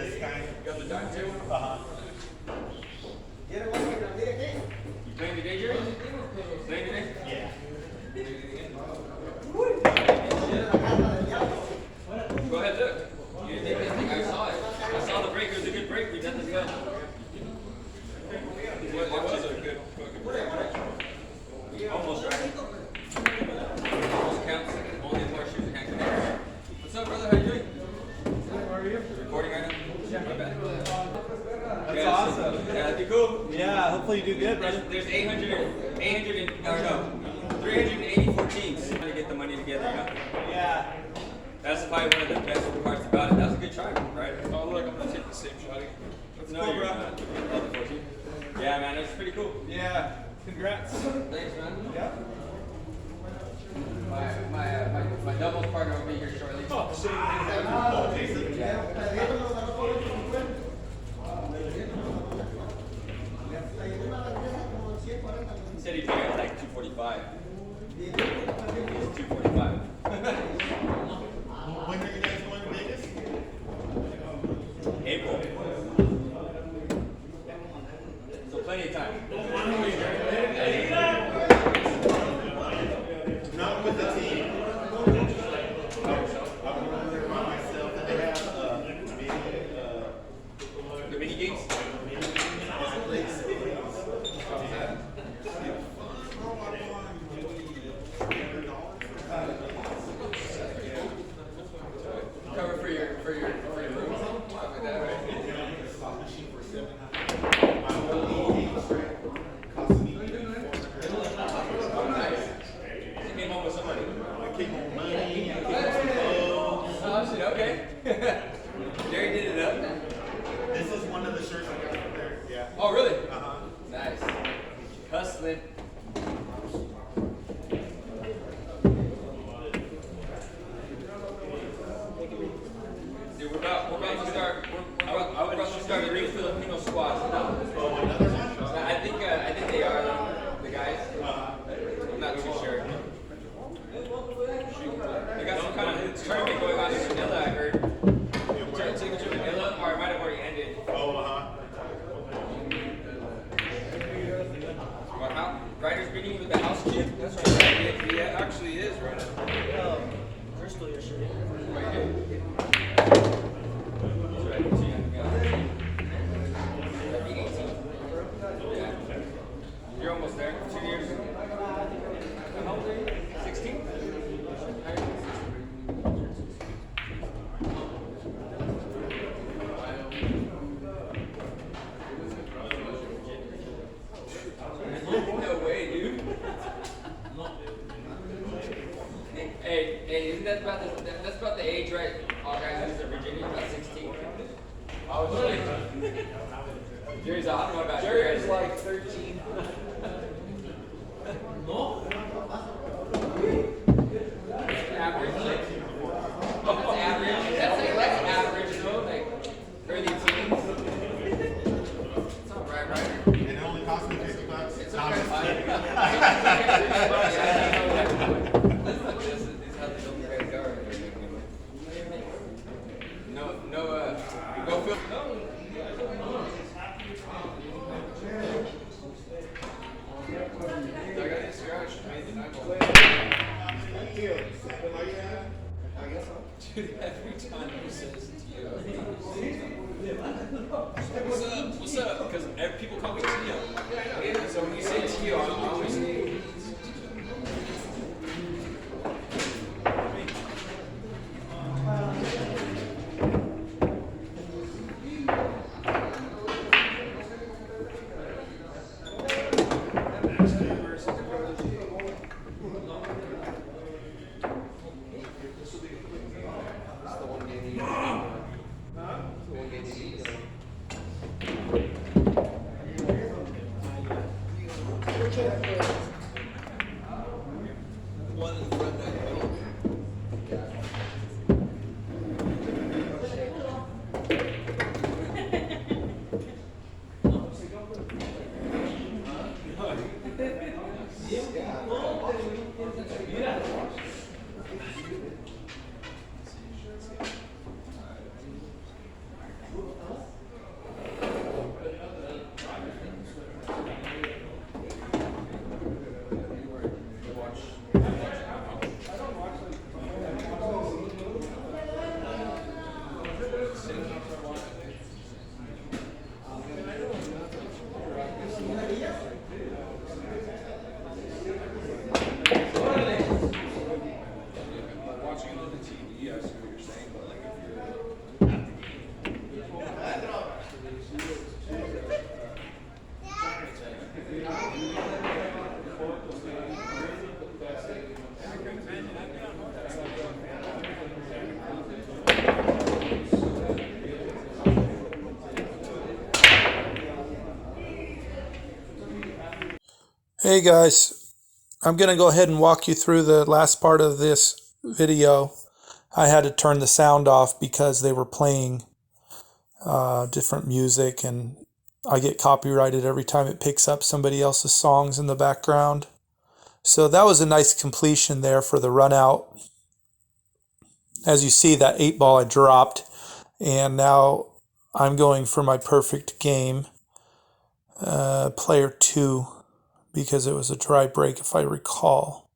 this kind. You got the dime too? You playing today, Jerry? Playing today? Yeah. Go ahead, look. You didn't take this thing. I saw it. I saw the break. It was a good break. We got this done. It was a good break. Almost right. Almost counts. Only more shoes and hand connects. What's up, brother? How you doing? How are you? Recording right now? Yeah. My bad. That's awesome. Yeah, that'd be cool. Yeah, hopefully you do good, brother. There's 384 teams trying to get the money together, you know? Yeah. That's probably one of the best parts about it. That was a good try, right? Oh, look, I'm gonna take the same shot again. No, cool, bro. Yeah, man, it's pretty cool. Yeah. Congrats. Thanks, man. Yeah. My doubles partner will be here shortly. Oh, same. He said he'd be here at like 2:45. It's 2:45. When are you guys going to Vegas? April. So plenty of time. Not with the team. I'm wondering by myself that they have The mini games? Cover for your room. Stuff like that, right? Oh, nice. You came home with somebody. I came home money, I came home some clothes. Oh, shit, okay. Jerry did it up. This is one of the shirts I got from there. Yeah. Oh, really? Uh-huh. Nice. Hustling. Dude, we're about to start a new Filipino squad. Oh, another one? I think they are the guys. I'm not too sure. They got some kind of tournament going on in Manila, I heard. Taking to Manila, or it might have already ended. Oh, uh-huh. What, how? Writers meeting with the house cube? That's right. He actually is right now. Crystal yesterday. Right here. That's right. So you got 18. Yeah. You're almost there. 2 years. How old are you? 16? No way, dude. Hey, isn't that about that's about the age, right? All guys in Virginia, about 16. Oh, really? Jerry's I don't know about Jerry's like 13. average. That's average. That's average, though. Like early teens. It's all right, right? And it only cost me $50. It's No, I'm okay. just kidding. This is how the old guys go. No, go Phil. No. I got this scratch. Made the night ball. Dude, every time he says Tio, what's up? Because people call me Tio. So when you say Tio, I'm always one in the front. Hey guys, I'm going to go ahead and walk you through the last part of this video. I had to turn the sound off because they were playing different music, and I get copyrighted every time it picks up somebody else's songs in the background. So that was a nice completion there for the run out. As you see, that 8 ball I dropped, and now I'm going for my perfect game, player 2, because it was a dry break if I recall.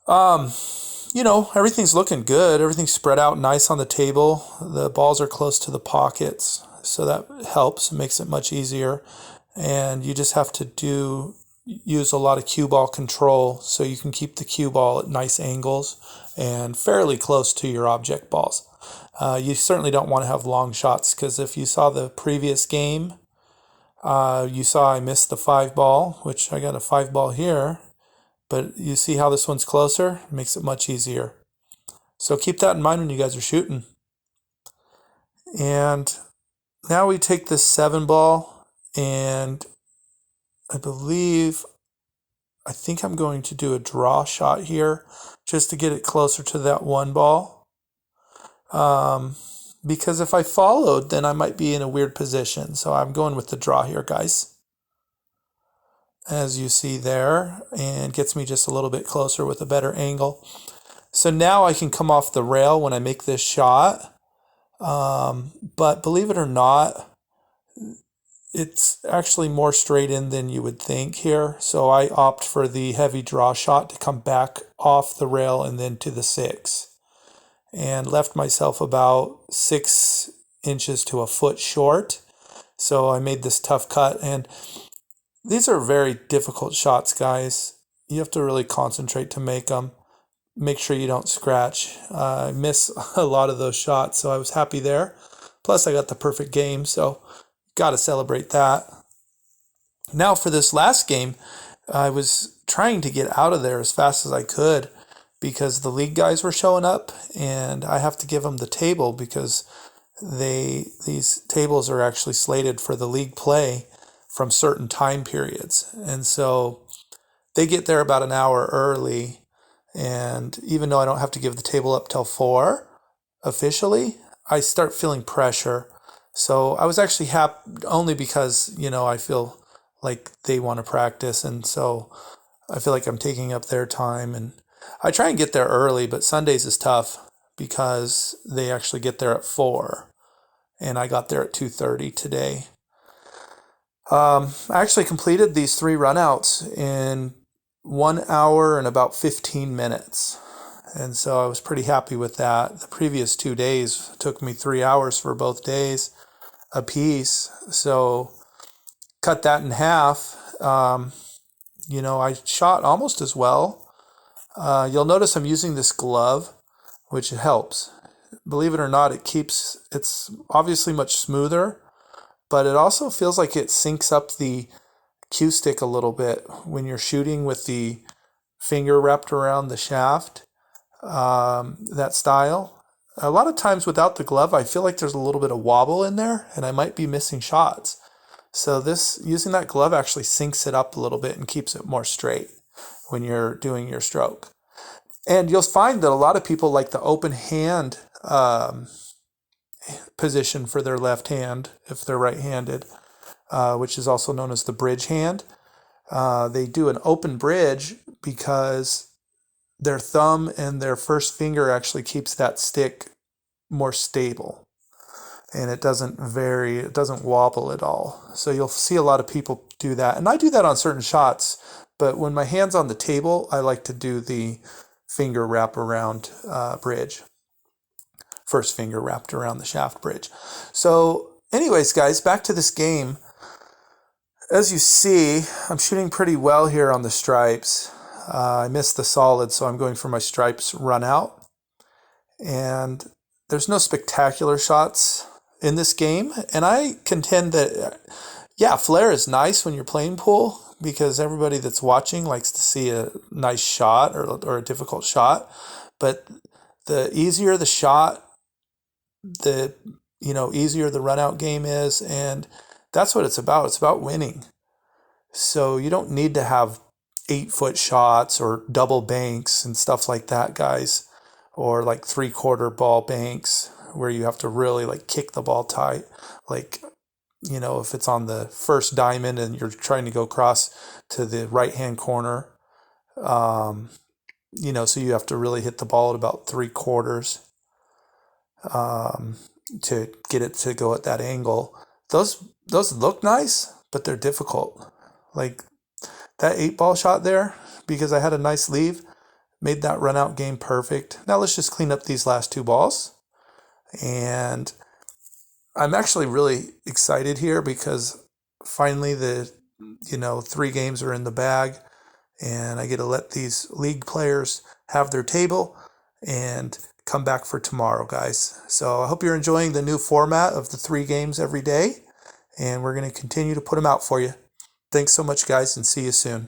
Everything's looking good. Everything's spread out nice on the table. The balls are close to the pockets, so that helps. It makes it much easier. And you just have to use a lot of cue ball control so you can keep the cue ball at nice angles and fairly close to your object balls. You certainly don't want to have long shots, because if you saw the previous game, you saw I missed the 5 ball, which I got a 5 ball here. But you see how this one's closer? It makes it much easier. So keep that in mind when you guys are shooting. And now we take this 7 ball, and I think I'm going to do a draw shot here just to get it closer to that 1 ball. Because if I followed, then I might be in a weird position. So I'm going with the draw here, guys. As you see there, and gets me just a little bit closer with a better angle. So now I can come off the rail when I make this shot. But believe it or not, it's actually more straight in than you would think here. So I opt for the heavy draw shot to come back off the rail and then to the 6. And left myself about 6 inches to a foot short. So I made this tough cut, and these are very difficult shots, guys. You have to really concentrate to make them. Make sure you don't scratch. I miss a lot of those shots, so I was happy there. Plus, I got the perfect game, so got to celebrate that. Now, for this last game, I was trying to get out of there as fast as I could because the league guys were showing up, and I have to give them the table because these tables are actually slated for the league play from certain time periods. And so they get there about an hour early. And even though I don't have to give the table up till 4 officially, I start feeling pressure. So I was actually happy only because, I feel like they want to practice. And so I feel like I'm taking up their time. And I try and get there early, but Sundays is tough because they actually get there at 4. And I got there at 2:30 today. I actually completed these 3 runouts in 1 hour and about 15 minutes. And so I was pretty happy with that. The previous 2 days took me 3 hours for both days a piece. So cut that in half. I shot almost as well. You'll notice I'm using this glove, which helps. Believe it or not, it's obviously much smoother, but it also feels like it syncs up the cue stick a little bit when you're shooting with the finger wrapped around the shaft, that style. A lot of times without the glove, I feel like there's a little bit of wobble in there and I might be missing shots. So using that glove actually syncs it up a little bit and keeps it more straight when you're doing your stroke. And you'll find that a lot of people like the open hand position for their left hand if they're right-handed, which is also known as the bridge hand. They do an open bridge because their thumb and their first finger actually keeps that stick more stable, and it doesn't vary, it doesn't wobble at all. So you'll see a lot of people do that, and I do that on certain shots, but when my hand's on the table, I like to do the finger wrap around bridge. First finger wrapped around the shaft bridge. So anyways, guys, back to this game. As you see, I'm shooting pretty well here on the stripes. I missed the solid, so I'm going for my stripes run out. And there's no spectacular shots in this game. And I contend that, flare is nice when you're playing pool because everybody that's watching likes to see a nice shot or a difficult shot. But the easier the shot, the easier the run out game is, and that's what it's about. It's about winning. So you don't need to have 8-foot shots or double banks and stuff like that, guys, or like 3/4 ball banks where you have to really like kick the ball tight. Like, if it's on the first diamond and you're trying to go across to the right hand corner, um, so you have to really hit the ball at about 3/4 to get it to go at that angle. Those look nice, but they're difficult. Like that 8-ball shot there, because I had a nice leave, made that run out game perfect. Now let's just clean up these last 2 balls. And I'm actually really excited here because finally the 3 games are in the bag, and I get to let these league players have their table and come back for tomorrow, guys. So I hope you're enjoying the new format of the 3 games every day, and we're going to continue to put them out for you. Thanks so much, guys, and see you soon.